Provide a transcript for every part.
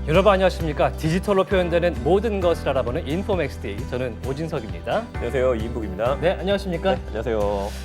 여러분 안녕하십니까? 디지털로 표현되는 모든 것을 알아보는 인포맥스데이. 저는 오진석입니다. 안녕하세요. 이인복입니다. 네, 안녕하십니까? 네, 안녕하세요.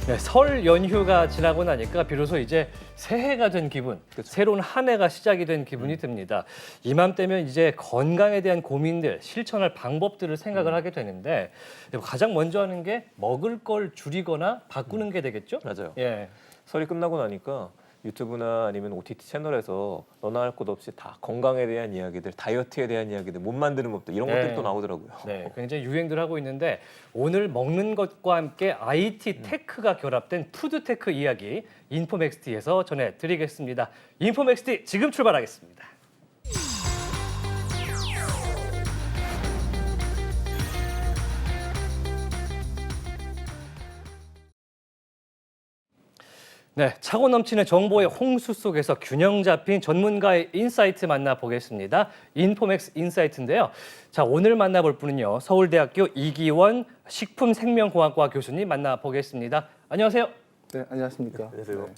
네, 설 연휴가 지나고 나니까 비로소 이제 새해가 된 기분, 그렇죠. 새로운 한 해가 시작이 된 기분이 듭니다. 이맘때면 이제 건강에 대한 고민들, 실천할 방법들을 생각을 하게 되는데 가장 먼저 하는 게 먹을 걸 줄이거나 바꾸는 게 되겠죠? 맞아요. 예. 설이 끝나고 나니까 유튜브나 아니면 OTT 채널에서 너나 할 것 없이 다 건강에 대한 이야기들, 다이어트에 대한 이야기들, 못 만드는 법들 이런 네. 것들이 또 나오더라고요. 네, 굉장히 유행들 하고 있는데 오늘 먹는 것과 함께 IT 테크가 결합된 푸드 테크 이야기 인포맥스티에서 전해드리겠습니다. 인포맥스티 지금 출발하겠습니다. 네, 차고 넘치는 정보의 홍수 속에서 균형 잡힌 전문가의 인사이트 만나보겠습니다. 인포맥스 인사이트인데요. 자, 오늘 만나볼 분은요. 서울대학교 이기원 식품생명공학과 교수님 만나보겠습니다. 안녕하세요. 네, 안녕하십니까. 안녕하세요. 네.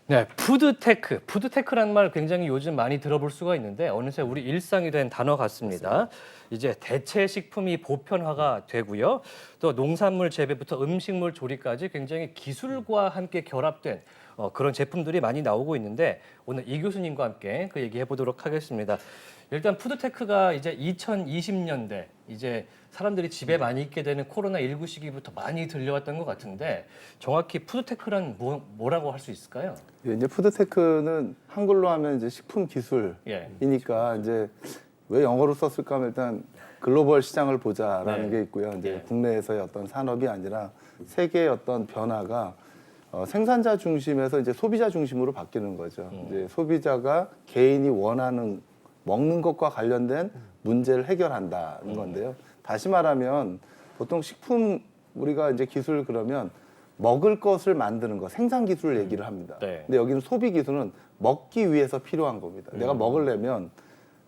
네, 푸드테크. 푸드테크라는 말 굉장히 요즘 많이 들어볼 수가 있는데 어느새 우리 일상이 된 단어 같습니다. 이제 대체 식품이 보편화가 되고요. 또 농산물 재배부터 음식물 조리까지 굉장히 기술과 함께 결합된 그런 제품들이 많이 나오고 있는데 오늘 이 교수님과 함께 그 얘기해 보도록 하겠습니다. 일단 푸드테크가 이제 2020년대 이제 사람들이 집에 많이 있게 되는 코로나19 시기부터 많이 들려왔던 것 같은데 정확히 푸드테크란 뭐라고 할 수 있을까요? 예, 이제 푸드테크는 한글로 하면 이제 식품 기술이니까 예. 이제 왜 영어로 썼을까 하면 일단 글로벌 시장을 보자라는 네. 게 있고요. 이제 예. 국내에서의 어떤 산업이 아니라 세계의 어떤 변화가 생산자 중심에서 이제 소비자 중심으로 바뀌는 거죠. 이제 소비자가 개인이 원하는 먹는 것과 관련된 문제를 해결한다는 건데요. 다시 말하면 보통 식품 우리가 이제 기술 그러면 먹을 것을 만드는 거 생산 기술을 얘기를 합니다. 네. 근데 여기는 소비 기술은 먹기 위해서 필요한 겁니다. 내가 먹으려면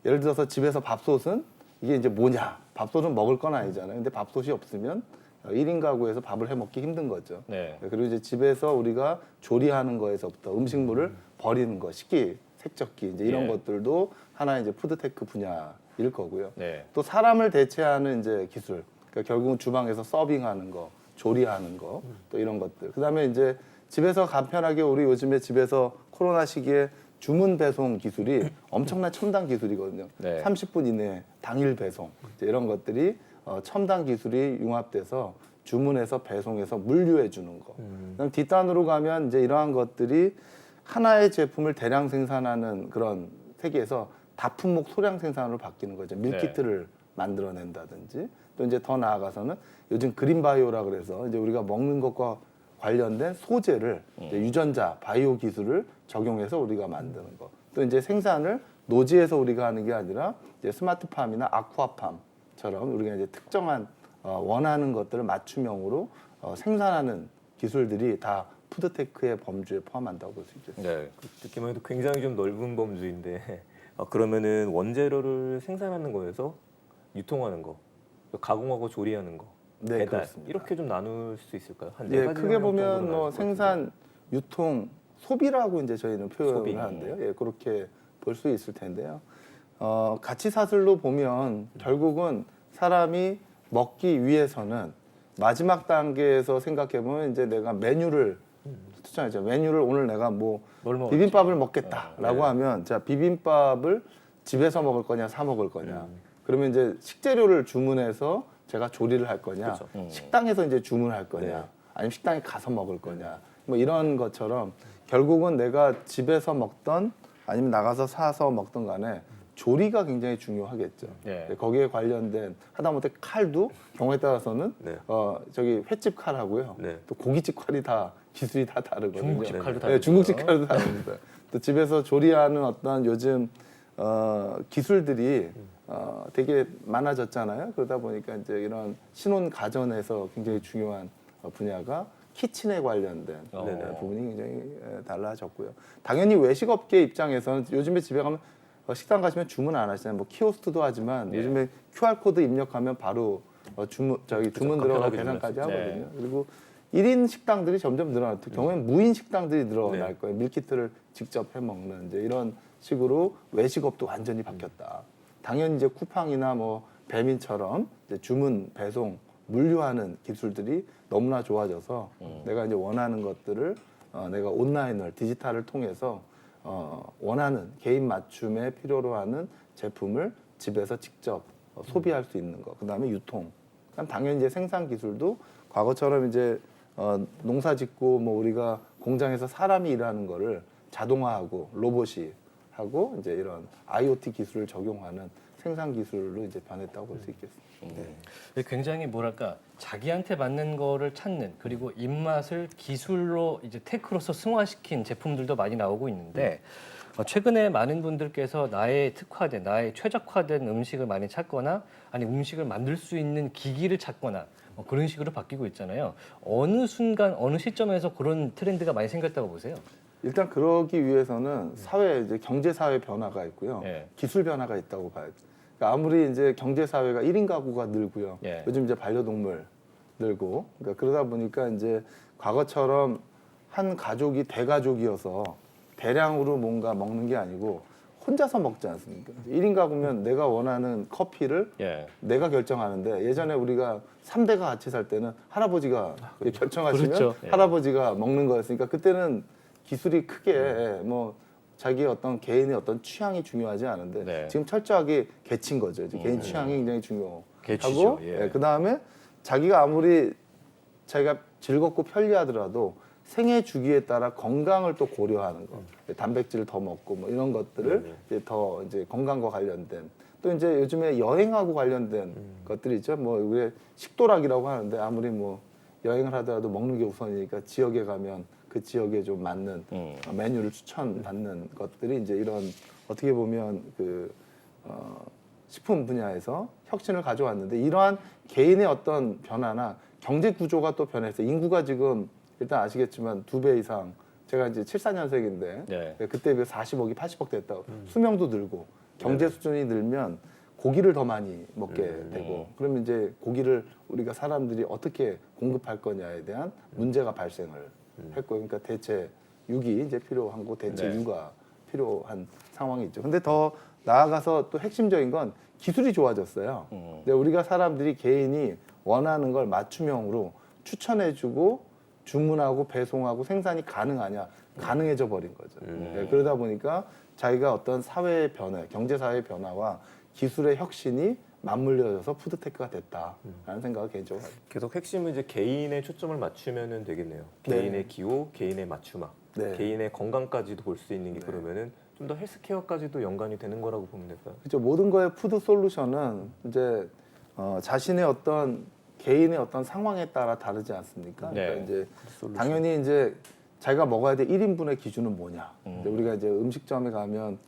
예를 들어서 집에서 밥솥은 이게 이제 뭐냐? 밥솥은 먹을 건 아니잖아요. 근데 밥솥이 없으면 1인 가구에서 밥을 해 먹기 힘든 거죠. 네. 그리고 이제 집에서 우리가 조리하는 거에서부터 음식물을 버리는 거, 식기, 세척기 이제 이런 예. 것들도 하나의 이제 푸드테크 분야일 거고요. 네. 또 사람을 대체하는 이제 기술, 그러니까 결국은 주방에서 서빙하는 거, 조리하는 거, 또 이런 것들. 그다음에 이제 집에서 간편하게 우리 요즘에 집에서 코로나 시기에 주문 배송 기술이 엄청난 첨단 기술이거든요. 네. 30분 이내 당일 배송 이제 이런 것들이 첨단 기술이 융합돼서 주문해서 배송해서 물류해 주는 거. 그다음 뒷단으로 가면 이제 이러한 것들이 하나의 제품을 대량 생산하는 그런 세계에서 다품목 소량 생산으로 바뀌는 거죠. 밀키트를 만들어낸다든지 또 이제 더 나아가서는 요즘 그린바이오라 그래서 이제 우리가 먹는 것과 관련된 소재를 이제 유전자 바이오 기술을 적용해서 우리가 만드는 거. 또 이제 생산을 노지에서 우리가 하는 게 아니라 이제 스마트팜이나 아쿠아팜처럼 우리가 이제 특정한 원하는 것들을 맞춤형으로 생산하는 기술들이 다 푸드테크의 범주에 포함한다고 볼 수 있죠. 네. 듣기만 해도 굉장히 좀 넓은 범주인데 그러면은 원재료를 생산하는 거에서 유통하는 거, 가공하고 조리하는 거, 네, 배달 그렇습니다. 이렇게 좀 나눌 수 있을까요? 한 네 예, 가지 크게 영역 보면 정도로 뭐 나눌 것 생산, 유통, 소비라고 이제 저희는 표현을 소비. 하는데요. 예, 그렇게 볼 수 있을 텐데요. 가치 사슬로 보면 결국은 사람이 먹기 위해서는 마지막 단계에서 생각해 보면 이제 내가 메뉴를 추천하죠. 메뉴를 오늘 내가 뭐 뭘 먹을지. 비빔밥을 먹겠다라고 네. 하면 자 비빔밥을 집에서 먹을 거냐 사 먹을 거냐. 그러면 이제 식재료를 주문해서 제가 조리를 할 거냐. 그쵸. 식당에서 이제 주문할 거냐. 네. 아니면 식당에 가서 먹을 거냐. 뭐 이런 것처럼 결국은 내가 집에서 먹던 아니면 나가서 사서 먹던 간에 조리가 굉장히 중요하겠죠. 네. 거기에 관련된 하다못해 칼도 경우에 따라서는 네. 저기 횟집 칼하고요. 네. 또 고깃집 칼이 다 기술이 다 다르거든요. 중국집 칼도 네, 다르고요. 중국집 칼도 다릅니다. 또 집에서 조리하는 어떤 요즘 기술들이 되게 많아졌잖아요. 그러다 보니까 이제 이런 신혼 가전에서 굉장히 중요한 분야가 키친에 관련된 네네. 부분이 굉장히 달라졌고요. 당연히 외식업계 입장에서는 요즘에 집에 가면 식당 가시면 주문 안 하시잖아요. 뭐 키오스크도 하지만 예. 요즘에 QR 코드 입력하면 바로 주문 들어가 간편하게 계산까지 주문할 수 하거든요. 있죠. 그리고 1인 식당들이 점점 늘어날 경우에는 무인 식당들이 늘어날 네. 거예요. 밀키트를 직접 해 먹는 이제 이런 식으로 외식업도 완전히 바뀌었다. 당연히 이제 쿠팡이나 뭐 배민처럼 이제 주문 배송 물류하는 기술들이 너무나 좋아져서 내가 이제 원하는 것들을 내가 온라인을 디지털을 통해서 원하는 개인 맞춤에 필요로 하는 제품을 집에서 직접 소비할 수 있는 거. 그다음에 유통. 그럼 당연히 이제 생산 기술도 과거처럼 이제 농사 짓고 뭐 우리가 공장에서 사람이 일하는 거를 자동화하고 로봇이 하고 이제 이런 IoT 기술을 적용하는 생산 기술로 이제 변했다고 볼 수 있겠습니다. 굉장히 뭐랄까 자기한테 맞는 거를 찾는 그리고 입맛을 기술로 이제 테크로서 승화시킨 제품들도 많이 나오고 있는데 최근에 많은 분들께서 나의 특화된 나의 최적화된 음식을 많이 찾거나 아니 음식을 만들 수 있는 기기를 찾거나 그런 식으로 바뀌고 있잖아요. 어느 순간 어느 시점에서 그런 트렌드가 많이 생겼다고 보세요? 일단 그러기 위해서는 사회 이제 경제 사회 변화가 있고요. 예. 기술 변화가 있다고 봐야 돼. 그러니까 아무리 이제 경제 사회가 1인 가구가 늘고요. 예. 요즘 이제 반려동물 늘고 그러니까 그러다 보니까 이제 과거처럼 한 가족이 대가족이어서 대량으로 뭔가 먹는 게 아니고 혼자서 먹지 않습니까? 1인 가구면 내가 원하는 커피를 예. 내가 결정하는데 예전에 우리가 3대가 같이 살 때는 할아버지가 결정하시면 그렇죠. 예. 할아버지가 먹는 거였으니까 그때는 기술이 크게 뭐 자기의 어떤 개인의 어떤 취향이 중요하지 않은데 네. 지금 철저하게 개친 거죠. 이제 개인 취향이 굉장히 중요하고 개취죠. 예. 그 다음에 자기가 아무리 자기가 즐겁고 편리하더라도 생애 주기에 따라 건강을 또 고려하는 거, 단백질을 더 먹고 뭐 이런 것들을 이제 더 이제 건강과 관련된 또 이제 요즘에 여행하고 관련된 것들이 있죠. 뭐 우리 식도락이라고 하는데 아무리 뭐 여행을 하더라도 먹는 게 우선이니까 지역에 가면 그 지역에 좀 맞는 메뉴를 추천받는 것들이 이제 이런 어떻게 보면 그 식품 분야에서 혁신을 가져왔는데 이러한 개인의 어떤 변화나 경제 구조가 또 변했어요. 인구가 지금 일단 아시겠지만 2배 이상 제가 이제 74년생인데 네. 그때 비해 40억이 80억 됐다고 수명도 늘고 경제 수준이 늘면 고기를 더 많이 먹게 되고 그러면 이제 고기를 우리가 사람들이 어떻게 공급할 거냐에 대한 문제가 발생을 했고 그러니까 대체 육이 이제 필요한 거 대체 네. 육아 필요한 상황이 있죠. 근데 더 나아가서 또 핵심적인 건 기술이 좋아졌어요. 근데 우리가 사람들이 개인이 원하는 걸 맞춤형으로 추천해주고 주문하고 배송하고 생산이 가능하냐 가능해져 버린 거죠. 네, 그러다 보니까 자기가 어떤 사회의 변화, 경제 사회의 변화와 기술의 혁신이 맞물려져서 푸드테크가 됐다라는 생각을 개인적으로 합니다. 계속 핵심은 이제 개인의 초점을 맞추면은 되겠네요. 네. 개인의 기호, 개인의 맞춤화, 네. 개인의 건강까지도 볼 수 있는 게 그러면은 좀 더 헬스케어까지도 연관이 되는 거라고 보면 될까요? 그렇죠. 모든 거의 푸드 솔루션은 이제 자신의 어떤 개인의 어떤 상황에 따라 다르지 않습니까? 네. 그러니까 이제 당연히 이제 자기가 먹어야 될 1인분의 기준은 뭐냐. 근데 우리가 이제 음식점에 가면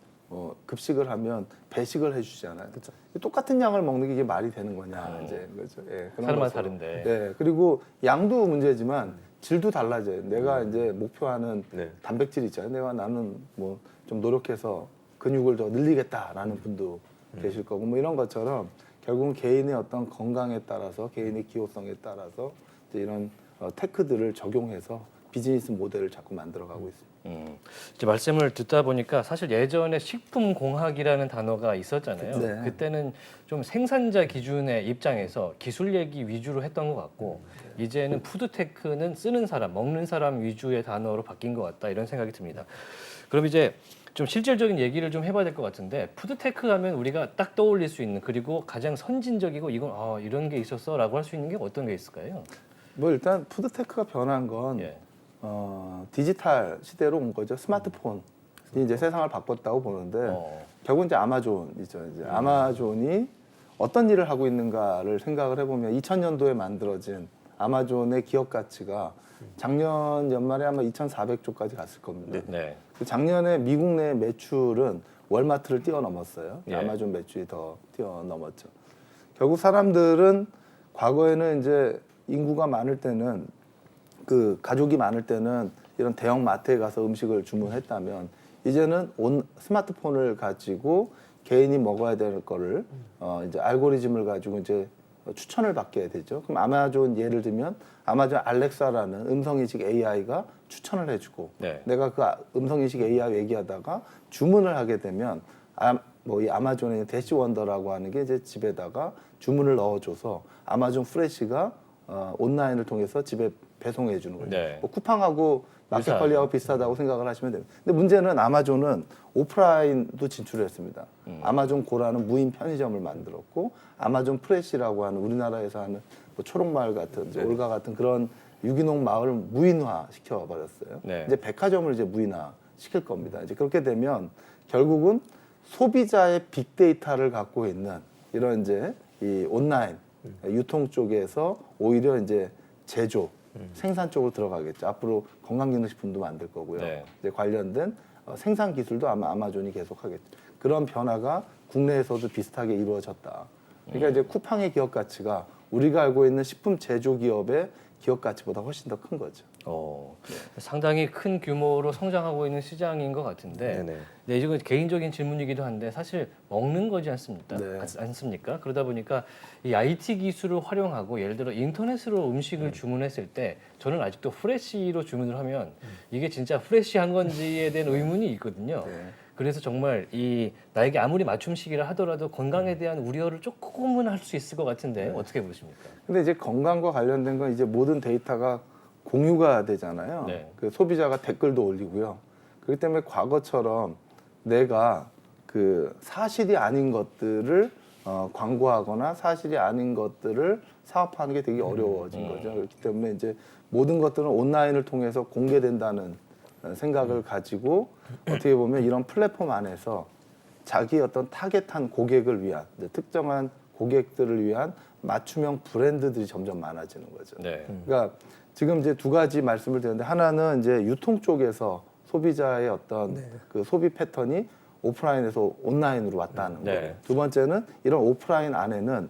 급식을 하면 배식을 해주잖아요. 그렇죠. 똑같은 양을 먹는 게 이게 말이 되는 거냐. 이제 그렇죠. 예, 그런 사람마다 것으로. 다른데. 네. 그리고 양도 문제지만 질도 달라져요. 내가 이제 목표하는 네. 단백질 있잖아요. 내가 나는 뭐 좀 노력해서 근육을 더 늘리겠다라는 분도 계실 거고 뭐 이런 것처럼 결국은 개인의 어떤 건강에 따라서 개인의 기호성에 따라서 이제 이런 테크들을 적용해서 비즈니스 모델을 자꾸 만들어가고 있습니다. 이제 말씀을 듣다 보니까 사실 예전에 식품공학이라는 단어가 있었잖아요. 네. 그때는 좀 생산자 기준의 입장에서 기술 얘기 위주로 했던 것 같고 이제는 푸드테크는 쓰는 사람, 먹는 사람 위주의 단어로 바뀐 것 같다 이런 생각이 듭니다. 그럼 이제 좀 실질적인 얘기를 좀 해봐야 될 것 같은데 푸드테크 하면 우리가 딱 떠올릴 수 있는 그리고 가장 선진적이고 이건 이런 게 있었어라고 할 수 있는 게 어떤 게 있을까요? 뭐 일단 푸드테크가 변한 건 예. 디지털 시대로 온 거죠. 스마트폰이 이제 세상을 바꿨다고 보는데 결국은 이제 아마존이죠. 이제 아마존이 어떤 일을 하고 있는가를 생각을 해보면 2000년도에 만들어진 아마존의 기업 가치가 작년 연말에 아마 2,400조까지 갔을 겁니다. 네. 작년에 미국 내 매출은 월마트를 뛰어넘었어요. 예. 아마존 매출이 더 뛰어넘었죠. 결국 사람들은 과거에는 이제 인구가 많을 때는 그 가족이 많을 때는 이런 대형 마트에 가서 음식을 주문했다면 이제는 스마트폰을 가지고 개인이 먹어야 될 거를 이제 알고리즘을 가지고 이제 추천을 받게 되죠. 그럼 아마존 예를 들면 아마존 알렉사라는 음성인식 AI가 추천을 해주고 네. 내가 그 음성인식 AI 얘기하다가 주문을 하게 되면 뭐 이 아마존의 대시원더라고 하는 게 이제 집에다가 주문을 넣어줘서 아마존 프레시가 온라인을 통해서 집에 배송해 주는 거죠. 네. 뭐 쿠팡하고 마켓 유사하죠. 관리하고 비슷하다고 생각을 하시면 됩니다. 근데 문제는 아마존은 오프라인도 진출했습니다. 아마존 고라는 무인 편의점을 만들었고 아마존 프레시라고 하는 우리나라에서 하는 뭐 초록마을 같은 이제 올가 같은 그런 유기농 마을을 무인화 시켜버렸어요. 네. 이제 백화점을 이제 무인화 시킬 겁니다. 이제 그렇게 되면 결국은 소비자의 빅데이터를 갖고 있는 이런 이제 이 온라인 유통 쪽에서 오히려 이제 제조 생산 쪽으로 들어가겠죠. 앞으로 건강기능식품도 만들 거고요. 네. 이제 관련된 생산 기술도 아마 아마존이 계속하겠죠. 그런 변화가 국내에서도 비슷하게 이루어졌다. 그러니까 이제 쿠팡의 기업 가치가 우리가 알고 있는 식품 제조 기업의 기업 가치보다 훨씬 더 큰 거죠. 상당히 큰 규모로 성장하고 있는 시장인 것 같은데, 네네. 네, 이건 개인적인 질문이기도 한데 사실 먹는 거지 않습니까? 네. 않습니까? 그러다 보니까 이 IT 기술을 활용하고 예를 들어 인터넷으로 음식을 주문했을 때 저는 아직도 프레시로 주문을 하면 이게 진짜 프레시한 건지에 대한 의문이 있거든요. 네. 그래서 정말 이 나에게 아무리 맞춤식이라 하더라도 건강에 대한 우려를 조금은 할 수 있을 것 같은데 어떻게 보십니까? 근데 이제 건강과 관련된 건 이제 모든 데이터가 공유가 되잖아요. 네. 그 소비자가 댓글도 올리고요. 그렇기 때문에 과거처럼 내가 그 사실이 아닌 것들을 광고하거나 사실이 아닌 것들을 사업하는 게 되게 어려워진 거죠. 그렇기 때문에 이제 모든 것들은 온라인을 통해서 공개된다는 생각을 가지고 어떻게 보면 이런 플랫폼 안에서 자기 어떤 타겟한 고객을 위한 이제 특정한 고객들을 위한 맞춤형 브랜드들이 점점 많아지는 거죠. 네. 그러니까 지금 이제 두 가지 말씀을 드렸는데 하나는 이제 유통 쪽에서 소비자의 어떤 그 소비 패턴이 오프라인에서 온라인으로 왔다는 네. 거예요. 두 번째는 이런 오프라인 안에는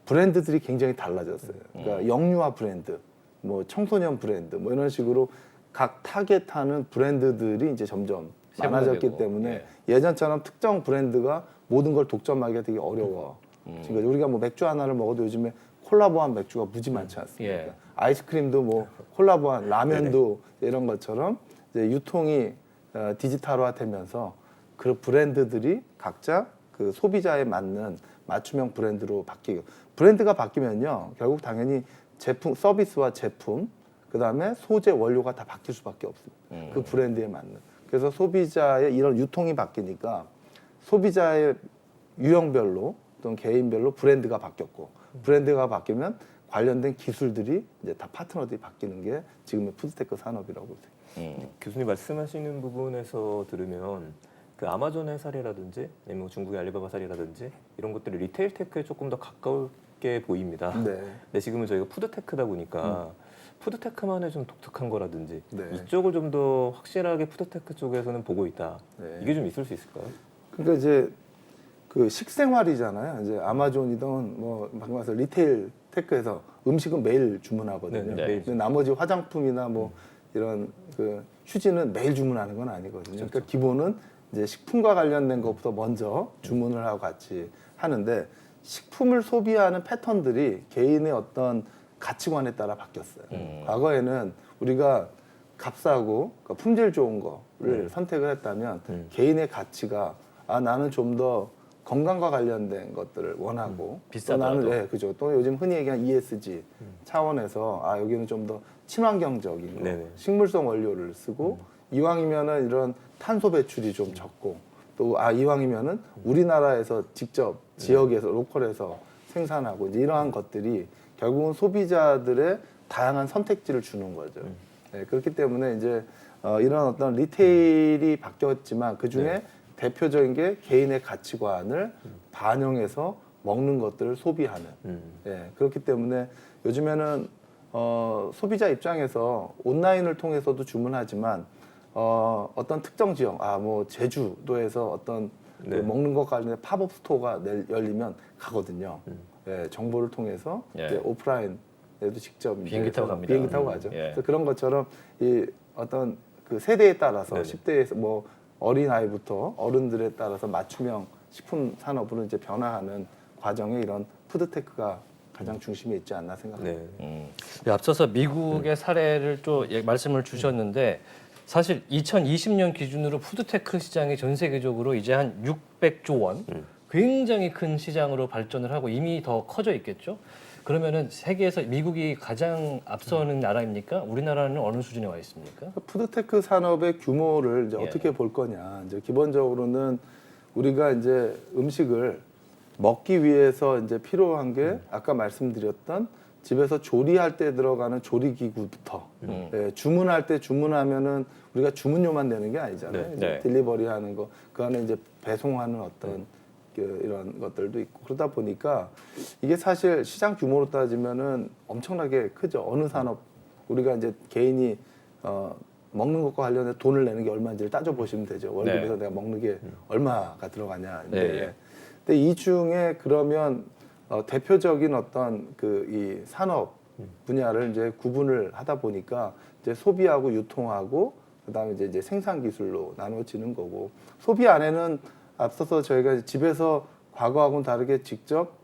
브랜드들이 굉장히 달라졌어요. 그러니까 영유아 브랜드, 뭐 청소년 브랜드, 뭐 이런 식으로 각 타겟하는 브랜드들이 이제 점점 많아졌기 세분화되고, 때문에 예전처럼 특정 브랜드가 모든 걸 독점하기가 되게 어려워. 지금 우리가 뭐 맥주 하나를 먹어도 요즘에 콜라보한 맥주가 무지 많지 않습니까? 예. 아이스크림도 뭐 콜라보한 라면도 이런 것처럼 이제 유통이 디지털화되면서 그 브랜드들이 각자 그 소비자에 맞는 맞춤형 브랜드로 바뀌고 브랜드가 바뀌면요 결국 당연히 제품 서비스와 제품 그다음에 소재 원료가 다 바뀔 수밖에 없습니다. 그 브랜드에 맞는. 그래서 소비자의 이런 유통이 바뀌니까 소비자의 유형별로 또는 개인별로 브랜드가 바뀌었고 브랜드가 바뀌면 관련된 기술들이 이제 다 파트너들이 바뀌는 게 지금의 푸드테크 산업이라고 생각해요. 교수님 말씀하시는 부분에서 들으면 그 아마존의 사례라든지 아니면 뭐 중국의 알리바바 사례라든지 이런 것들이 리테일 테크에 조금 더 가깝게 보입니다. 네. 근데 지금은 저희가 푸드테크다 보니까 푸드테크만의 좀 독특한 거라든지 네. 이쪽을 좀 더 확실하게 푸드테크 쪽에서는 보고 있다. 네. 이게 좀 있을 수 있을까요? 그러니까 이제 그 식생활이잖아요. 이제 아마존이든 뭐 방금 말씀 리테일 테크에서 음식은 매일 주문하거든요. 네, 네. 근데 나머지 화장품이나 뭐 이런 그 휴지는 매일 주문하는 건 아니거든요. 그러니까 기본은 이제 식품과 관련된 것부터 먼저 주문을 하고 같이 하는데 식품을 소비하는 패턴들이 개인의 어떤 가치관에 따라 바뀌었어요. 과거에는 우리가 값싸고 그러니까 품질 좋은 거를 선택을 했다면 개인의 가치가 나는 좀 더 건강과 관련된 것들을 원하고 또 비싸더라도. 나는 그죠. 또 요즘 흔히 얘기하는 ESG 차원에서 여기는 좀 더 친환경적인 거, 네네. 식물성 원료를 쓰고 이왕이면은 이런 탄소 배출이 좀 적고 또 이왕이면은 우리나라에서 직접 지역에서 로컬에서 생산하고 이제 이러한 것들이 결국은 소비자들의 다양한 선택지를 주는 거죠. 네, 그렇기 때문에 이제 이런 어떤 리테일이 바뀌었지만 그 중에 대표적인 게 개인의 가치관을 반영해서 먹는 것들을 소비하는. 예, 그렇기 때문에 요즘에는 소비자 입장에서 온라인을 통해서도 주문하지만 어떤 특정 지역, 뭐 제주도에서 어떤 그 먹는 것 관련된 팝업 스토어가 열리면 가거든요. 예, 정보를 통해서 예. 이제 오프라인 얘도 직접 이제 비행기 타고 갑니다. 비행기 타고 가죠. 예. 그래서 그런 것처럼 이 어떤 그 세대에 따라서 네네. 10대에서 뭐 어린 아이부터 어른들에 따라서 맞춤형 식품 산업으로 이제 변화하는 과정에 이런 푸드테크가 가장 중심에 있지 않나 생각합니다. 네. 앞서서 미국의 사례를 또 말씀을 주셨는데 사실 2020년 기준으로 푸드테크 시장이 전 세계적으로 이제 한 600조 원, 굉장히 큰 시장으로 발전을 하고 이미 더 커져 있겠죠. 그러면은 세계에서 미국이 가장 앞서는 나라입니까? 우리나라는 어느 수준에 와 있습니까? 푸드테크 산업의 규모를 이제 예. 어떻게 볼 거냐. 이제 기본적으로는 우리가 이제 음식을 먹기 위해서 이제 필요한 게 아까 말씀드렸던 집에서 조리할 때 들어가는 조리기구부터 예, 주문할 때 주문하면은 우리가 주문료만 내는 게 아니잖아요. 네. 이제 네. 딜리버리 하는 거, 그 안에 이제 배송하는 어떤 그 이런 것들도 있고 그러다 보니까 이게 사실 시장 규모로 따지면은 엄청나게 크죠. 어느 산업 우리가 이제 개인이 먹는 것과 관련해 돈을 내는 게 얼마인지를 따져 보시면 되죠. 월급에서 내가 먹는 게 얼마가 들어가냐. 네. 근데 이 중에 그러면 대표적인 어떤 그 이 산업 분야를 이제 구분을 하다 보니까 이제 소비하고 유통하고 그다음에 이제 생산 기술로 나눠지는 거고 소비 안에는 앞서서 저희가 이제 집에서 과거하고는 다르게 직접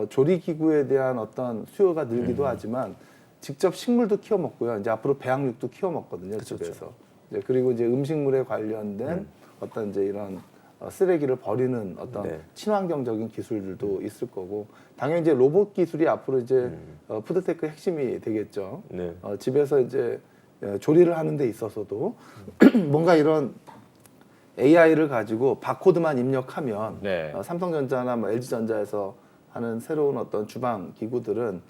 조리 기구에 대한 어떤 수요가 늘기도 하지만 직접 식물도 키워 먹고요. 이제 앞으로 배양육도 키워 먹거든요. 집에서. 이제 그리고 이제 음식물에 관련된 어떤 이제 이런 쓰레기를 버리는 어떤 네. 친환경적인 기술들도 있을 거고 당연히 이제 로봇 기술이 앞으로 이제 푸드테크 핵심이 되겠죠. 네. 집에서 이제 조리를 하는 데 있어서도 뭔가 이런 AI를 가지고 바코드만 입력하면 네. 삼성전자나 뭐 LG전자에서 하는 새로운 어떤 주방 기구들은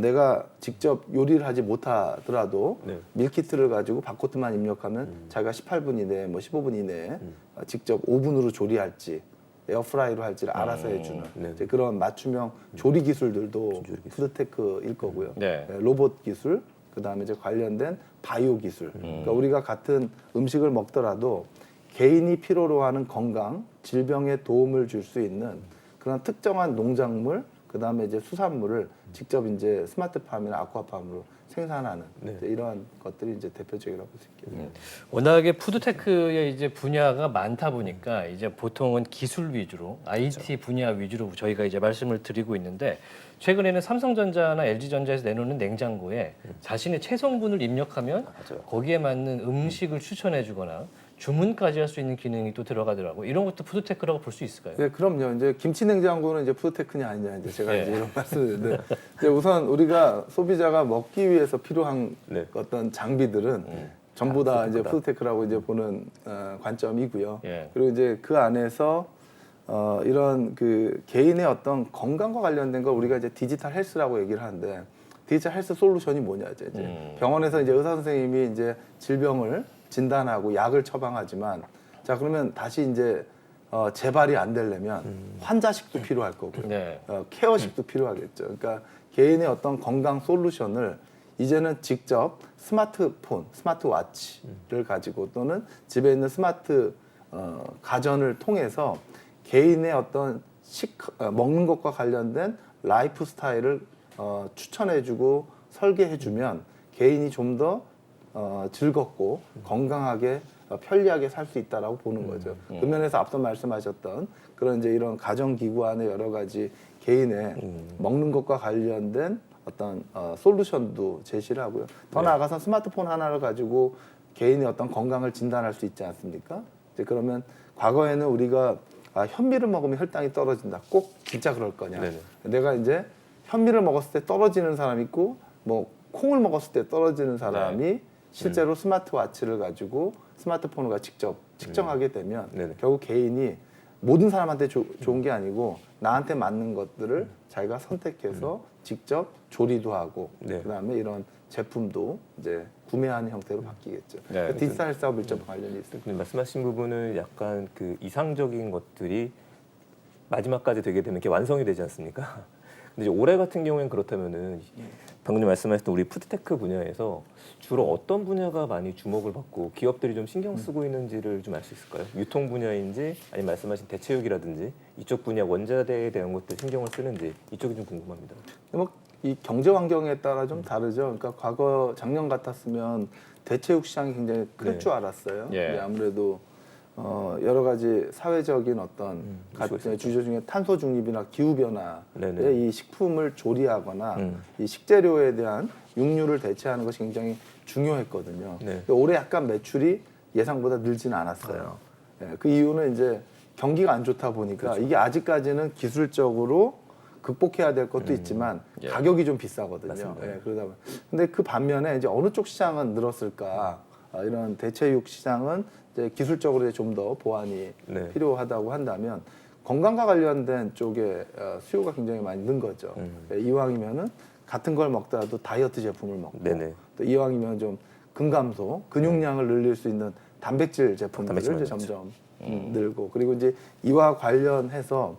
내가 직접 요리를 하지 못하더라도 네. 밀키트를 가지고 바코드만 입력하면 자기가 18분 이내에 뭐 15분 이내에 직접 오븐으로 조리할지 에어프라이로 할지를 알아서 해주는 네. 이제 그런 맞춤형 조리 기술들도 푸드테크일 거고요. 네. 로봇 기술, 그다음에 이제 관련된 바이오 기술. 그러니까 우리가 같은 음식을 먹더라도 개인이 필요로 하는 건강, 질병에 도움을 줄 수 있는 그런 특정한 농작물, 그다음에 이제 수산물을 직접 이제 스마트팜이나 아쿠아팜으로 생산하는 네. 이제 이러한 것들이 이제 대표적이라고 볼 수 있겠네요. 워낙에 푸드테크의 이제 분야가 많다 보니까 이제 보통은 기술 위주로 IT 분야 위주로 저희가 이제 말씀을 드리고 있는데 최근에는 삼성전자나 LG전자에서 내놓는 냉장고에 자신의 체성분을 입력하면 맞아요. 거기에 맞는 음식을 추천해주거나 주문까지 할 수 있는 기능이 또 들어가더라고. 이런 것도 푸드테크라고 볼 수 있을까요? 네, 그럼요. 이제 김치 냉장고는 이제 푸드테크냐 아니냐 이제 제가 네. 이제 이런 말씀을 이제 우선 우리가 소비자가 먹기 위해서 필요한 네. 어떤 장비들은 전부 다 이제 푸드테크다. 푸드테크라고 이제 보는 관점이고요. 예. 그리고 이제 그 안에서 이런 그 개인의 어떤 건강과 관련된 걸 우리가 이제 디지털 헬스라고 얘기를 하는데 디지털 헬스 솔루션이 뭐냐 이제 병원에서 이제 의사 선생님이 이제 질병을 진단하고 약을 처방하지만 자 그러면 다시 이제 재발이 안 되려면 환자식도 필요할 거고요. 네. 케어식도 필요하겠죠. 그러니까 개인의 어떤 건강 솔루션을 이제는 직접 스마트폰, 스마트워치를 가지고 또는 집에 있는 스마트 가전을 통해서 개인의 어떤 먹는 것과 관련된 라이프 스타일을 추천해주고 설계해주면 개인이 좀 더 즐겁고 건강하게 편리하게 살 수 있다라고 보는 거죠. 그 면에서 앞서 말씀하셨던 그런 이제 이런 가정 기구 안에 여러 가지 개인의 먹는 것과 관련된 어떤 솔루션도 제시를 하고요. 더 나아가서 스마트폰 하나를 가지고 개인의 어떤 건강을 진단할 수 있지 않습니까? 이제 그러면 과거에는 우리가 현미를 먹으면 혈당이 떨어진다. 꼭 진짜 그럴 거냐? 네네. 내가 이제 현미를 먹었을 때 떨어지는 사람 있고 뭐 콩을 먹었을 때 떨어지는 사람이 실제로 스마트워치를 가지고 스마트폰을 직접 측정하게 되면 네네. 결국 개인이 모든 사람한테 좋은 게 아니고 나한테 맞는 것들을 자기가 선택해서 직접 조리도 하고 네. 그다음에 이런 제품도 이제 구매하는 형태로 바뀌겠죠. 네. 그러니까 디지털 헬스하고 밀접 관련이 있습니다. 근데 말씀하신 부분은 약간 그 이상적인 것들이 마지막까지 되게 되면 이렇게 완성이 되지 않습니까? 근데 이제 올해 같은 경우에는 그렇다면은 방금 말씀하셨던 우리 푸드테크 분야에서 주로 어떤 분야가 많이 주목을 받고 기업들이 좀 신경 쓰고 있는지를 좀 알 수 있을까요? 유통 분야인지 아니면 말씀하신 대체육이라든지 이쪽 분야 원자재에 대한 것들 신경을 쓰는지 이쪽이 좀 궁금합니다. 뭐 이 경제 환경에 따라 좀 다르죠. 그러니까 과거 작년 같았으면 대체육 시장이 굉장히 클 네. 줄 알았어요. 예. 근데 아무래도 여러 가지 사회적인 어떤 주제 중에 탄소 중립이나 기후 변화에 네네. 이 식품을 조리하거나 이 식재료에 대한 육류를 대체하는 것이 굉장히 중요했거든요. 네. 근데 올해 약간 매출이 예상보다 늘지는 않았어요. 예, 그 이유는 이제 경기가 안 좋다 보니까 그렇죠. 이게 아직까지는 기술적으로 극복해야 될 것도 있지만 예. 가격이 좀 비싸거든요. 맞습니다. 예, 그러다 보니 근데 그 반면에 이제 어느 쪽 시장은 늘었을까? 이런 대체육 시장은 이제 기술적으로 좀 더 보완이 네. 필요하다고 한다면 건강과 관련된 쪽에 수요가 굉장히 많이 는 거죠. 예, 이왕이면은 같은 걸 먹더라도 다이어트 제품을 먹고 네네. 또 이왕이면 좀 근감소, 근육량을 늘릴 수 있는 단백질 제품들을 단백질 이제 많이 점점 늘고 그리고 이제 이와 관련해서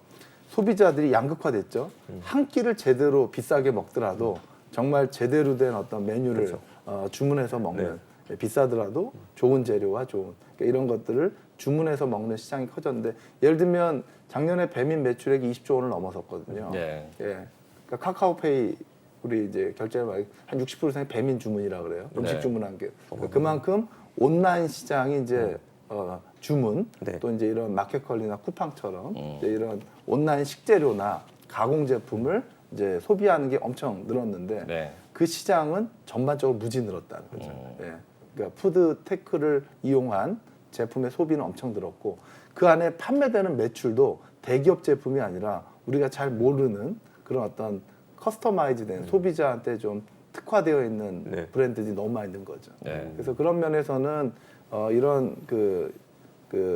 소비자들이 양극화됐죠. 한 끼를 제대로 비싸게 먹더라도 정말 제대로 된 어떤 메뉴를 그렇죠. 주문해서 먹는 비싸더라도 좋은 재료와 좋은 그러니까 이런 것들을 주문해서 먹는 시장이 커졌는데 예를 들면 작년에 배민 매출액이 20조 원을 넘어섰거든요. 네. 예. 그러니까 카카오페이 우리 이제 결제를 한 60% 이상이 배민 주문이라 그래요. 음식 네. 주문한 게 그만큼 온라인 시장이 이제 주문 네. 또 이제 이런 마켓컬리나 쿠팡처럼 이제 이런 온라인 식재료나 가공 제품을 이제 소비하는 게 엄청 늘었는데 네. 그 시장은 전반적으로 무지 늘었다는 거죠. 예. 그러니까 푸드 테크를 이용한 제품의 소비는 엄청 늘었고 그 안에 판매되는 매출도 대기업 제품이 아니라 우리가 잘 모르는 그런 어떤 커스터마이즈된 소비자한테 좀 특화되어 있는 네. 브랜드들이 너무 많이 있는 거죠. 네. 그래서 그런 면에서는 이런 그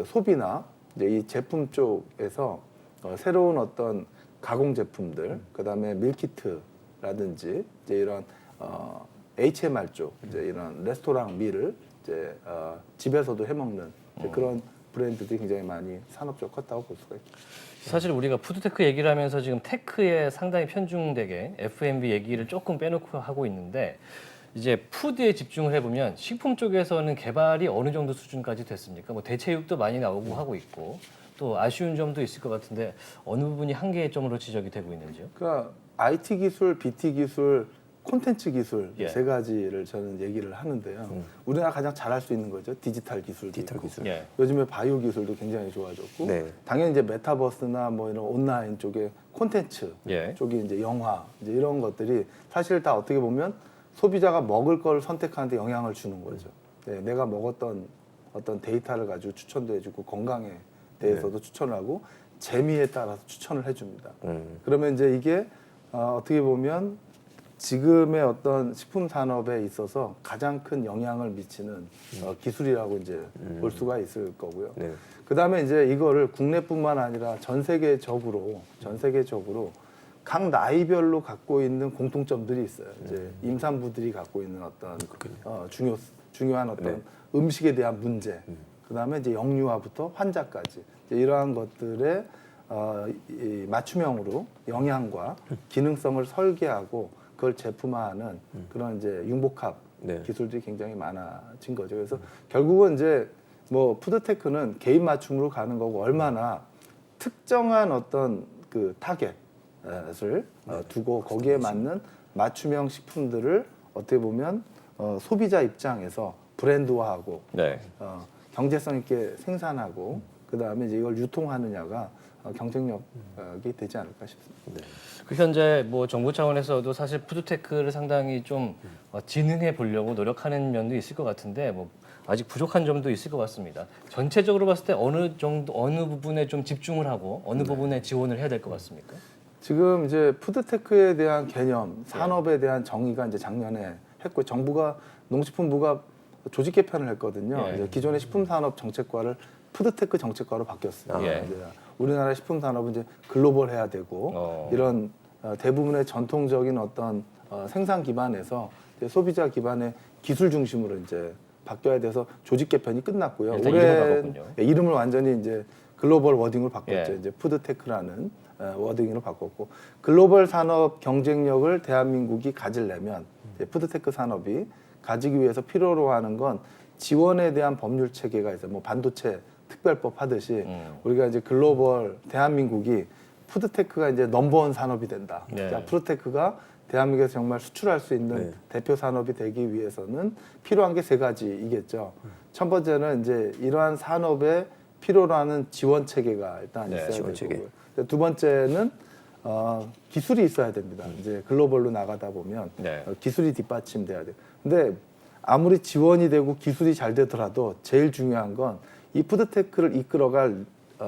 소비나 이제 이 제품 쪽에서 새로운 어떤 가공 제품들, 그다음에 밀키트라든지 이제 이런 HMR 쪽 이제 이런 레스토랑 밀을 이제 집에서도 해먹는 이제 그런 브랜드들이 굉장히 많이 산업적으로 컸다고 볼 수가 있죠. 사실 우리가 푸드테크 얘기를 하면서 지금 테크에 상당히 편중되게 F&B 얘기를 조금 빼놓고 하고 있는데 이제 푸드에 집중을 해보면 식품 쪽에서는 개발이 어느 정도 수준까지 됐습니까? 뭐 대체육도 많이 나오고 하고 있고 또 아쉬운 점도 있을 것 같은데 어느 부분이 한계점으로 지적이 되고 있는지요? 그러니까 IT 기술, BT 기술, 콘텐츠 기술 예. 세 가지를 저는 얘기를 하는데요. 우리나라 가장 잘할 수 있는 거죠. 디지털 기술도 디지털 있고. 기술. 예. 요즘에 바이오 기술도 굉장히 좋아졌고 네. 당연히 이제 메타버스나 뭐 이런 온라인 쪽에 콘텐츠 예. 쪽이 이제 영화 이제 이런 것들이 사실 다 어떻게 보면 소비자가 먹을 걸 선택하는데 영향을 주는 거죠. 네, 내가 먹었던 어떤 데이터를 가지고 추천도 해주고 건강에 대해서도 추천을 하고 재미에 따라서 추천을 해줍니다. 그러면 이제 이게 어떻게 보면 지금의 어떤 식품 산업에 있어서 가장 큰 영향을 미치는 기술이라고 이제 볼 수가 있을 거고요. 네. 그다음에 이제 이거를 국내뿐만 아니라 전 세계적으로 각 나이별로 갖고 있는 공통점들이 있어요. 이제 임산부들이 갖고 있는 어떤 중요한 어떤 네. 음식에 대한 문제, 그다음에 이제 영유아부터 환자까지 이제 이러한 것들의 이 맞춤형으로 영양과 기능성을 설계하고 그걸 제품화하는 그런 이제 융복합 네. 기술들이 굉장히 많아진 거죠. 그래서 결국은 이제 뭐 푸드테크는 개인 맞춤으로 가는 거고 얼마나 특정한 어떤 그 타겟을 두고 거기에 맞는 맞춤형 식품들을 어떻게 보면 소비자 입장에서 브랜드화하고 네. 경제성 있게 생산하고 그 다음에 이제 이걸 유통하느냐가 경쟁력이 되지 않을까 싶습니다. 그 현재 뭐 정부 차원에서도 사실 푸드테크를 상당히 좀 진흥해 보려고 노력하는 면도 있을 것 같은데 뭐 아직 부족한 점도 있을 것 같습니다. 전체적으로 봤을 때 어느 부분에 좀 집중을 하고 어느 부분에 지원을 해야 될 것 같습니까? 지금 이제 푸드테크에 대한 개념, 산업에 대한 정의가 이제 작년에 했고 정부가 농식품부가 조직 개편을 했거든요. 예. 이제 기존의 식품산업 정책과를 푸드테크 정책과로 바뀌었어요. 예. 이제 우리나라 식품산업은 이제 글로벌해야 되고 이런 대부분의 전통적인 어떤 생산 기반에서 이제 소비자 기반의 기술 중심으로 이제 바뀌어야 돼서 조직 개편이 끝났고요. 일단 이름을 바꿨군요. 이름을 완전히 이제 글로벌 워딩으로 바꿨죠. 예. 이제 푸드테크라는 워딩으로 바꿨고 글로벌 산업 경쟁력을 대한민국이 가지려면 이제 푸드테크 산업이 가지기 위해서 필요로 하는 건 지원에 대한 법률 체계가 있어요. 뭐 반도체 특별법 하듯이 우리가 이제 글로벌 대한민국이 푸드테크가 이제 넘버원 산업이 된다. 네. 자, 푸드테크가 대한민국에서 정말 수출할 수 있는 네. 대표 산업이 되기 위해서는 필요한 게 세 가지이겠죠. 첫 번째는 이제 이러한 산업에 필요로 하는 지원 체계가 일단 네, 있어야 지원 체계. 되고요. 두 번째는 기술이 있어야 됩니다. 이제 글로벌로 나가다 보면 네. 기술이 뒷받침돼야 돼요. 근데 아무리 지원이 되고 기술이 잘 되더라도 제일 중요한 건 이 푸드테크를 이끌어갈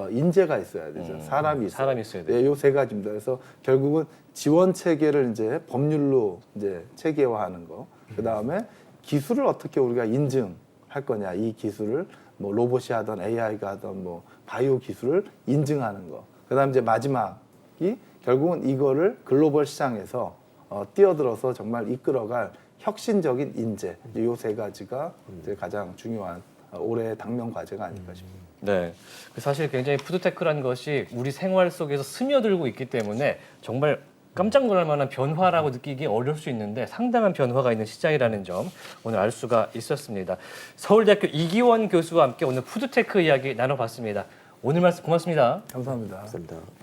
인재가 있어야 되죠. 사람이 있어야 사람이 있어야 돼요. 네, 요 세 가지입니다. 그래서 결국은 지원 체계를 이제 법률로 이제 체계화하는 거. 그 다음에 기술을 어떻게 우리가 인증할 거냐. 이 기술을 뭐 로봇이 하던 AI가 하던 뭐 바이오 기술을 인증하는 거. 그 다음 이제 마지막이 결국은 이거를 글로벌 시장에서 뛰어들어서 정말 이끌어갈 혁신적인 인재. 요 세 가지가 이제 가장 중요한 올해의 당면 과제가 아닐까 싶습니다. 네, 사실 굉장히 푸드테크라는 것이 우리 생활 속에서 스며들고 있기 때문에 정말 깜짝 놀랄 만한 변화라고 느끼기 어려울 수 있는데 상당한 변화가 있는 시장이라는 점 오늘 알 수가 있었습니다. 서울대학교 이기원 교수와 함께 오늘 푸드테크 이야기 나눠봤습니다. 오늘 말씀 고맙습니다. 감사합니다. 감사합니다.